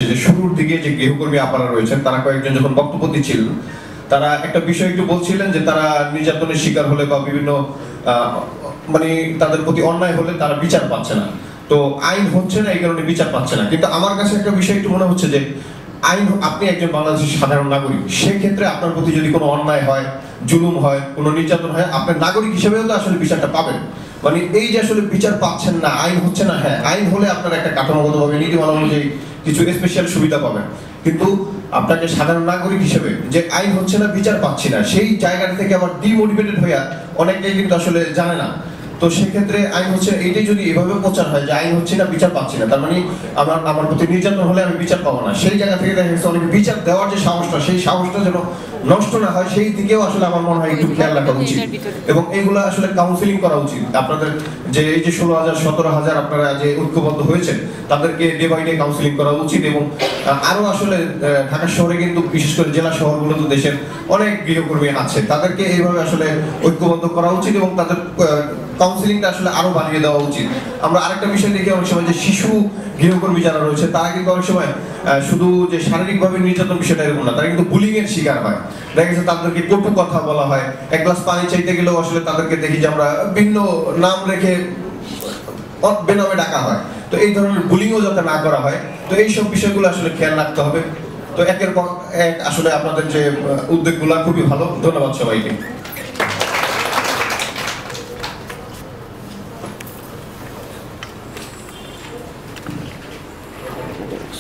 যে শুরুর দিকে যে গৃহকর্মী আপারা রয়েছেন তারা কয়েকজন যখন বক্তব্য দিচ্ছিলেন তারা একটা বিষয় একটু বলছিলেন যে তারা নির্যাতনের শিকার হলে বা বিভিন্ন মানে তাদের প্রতি অন্যায় হলে তারা বিচার পাচ্ছে না, তো আইন হচ্ছে না এই কারণে বিচার পাচ্ছে না। কিন্তু আমার কাছে একটা বিষয় একটু মনে হচ্ছে যে আইন, আপনি একজন বাংলাদেশের সাধারণ নাগরিক, সেই ক্ষেত্রে আপনার প্রতি যদি কোনো অন্যায় হয়, জুলুম হয়, কোনো নির্যাতন হয়, আপনার নাগরিক হিসেবেও তো আসলে বিচারটা পাবেন। মানে এই যে আসলে বিচার পাচ্ছেন না, আইন হচ্ছে না, হ্যাঁ আইন হলে আপনার একটা কাঠামোগতভাবে নীতিমালা অনুযায়ী কিছু স্পেশাল সুবিধা পাবেন, কিন্তু আপনাকে সাধারণ নাগরিক হিসেবে যে আইন হচ্ছে না, বিচার পাচ্ছি না, সেই জায়গাটা থেকে আবার ডিমোটিভেটেড হইয়া অনেকেই কিন্তু আসলে জানে না। তো সেক্ষেত্রে আইন হচ্ছে এইটাই যদি এভাবে প্রচার হয় যে আইন হচ্ছে না, বিচার পাচ্ছি না, তার মানে আমার প্রতি নির্যাতন হলে আমি বিচার পাবো না, সেই জায়গা থেকে দেখা গেছে অনেকে বিচার দেওয়ার যে সাহসটা, সেই সাহসটা যেন নষ্ট না হয় সেই দিকেও আসলে আমার মনে হয় একটু খেয়াল রাখা উচিত। এবং এগুলো আসলে কাউন্সিলিং করা উচিত। আপনাদের যে এই যে 16,000 17,000 আপনারা যে ঐক্যবদ্ধ হয়েছেন তাদেরকে ডে বাই ডে কাউন্সিলিং করা উচিত। এবং আরো আসলে ঢাকা শহরে কিন্তু বিশেষ করে জেলা শহরগুলোতে দেশের অনেক গৃহকর্মী আছে, তাদেরকে এইভাবে আসলে ঐক্যবদ্ধ করা উচিত এবং তাদের কাউন্সিলিংটা আসলে আরো বাড়িয়ে দেওয়া উচিত। আমরা আরেকটা বিষয় দেখি অনেক সময় যে শিশু গৃহকর্মী যারা রয়েছে তারা কিন্তু অনেক সময় শুধু যে শারীরিকভাবে নির্যাতন বিষয়টা এরকম না, তারা কিন্তু বুলিং এর শিকার হয়। দেখা গেছে তাদেরকে কটু কথা বলা হয়, এক গ্লাস পানি চাইতে গেলেও আসলে তাদেরকে দেখি যে আমরা ভিন্ন নাম রেখে বেনামে ডাকা হয়। তো এই ধরনের বুলিংও যাতে না করা হয়, তো এইসব বিষয়গুলো আসলে খেয়াল রাখতে হবে। তো একের পর এক আসলে আপনাদের যে উদ্যোগগুলো খুবই ভালো, ধন্যবাদ সবাইকে।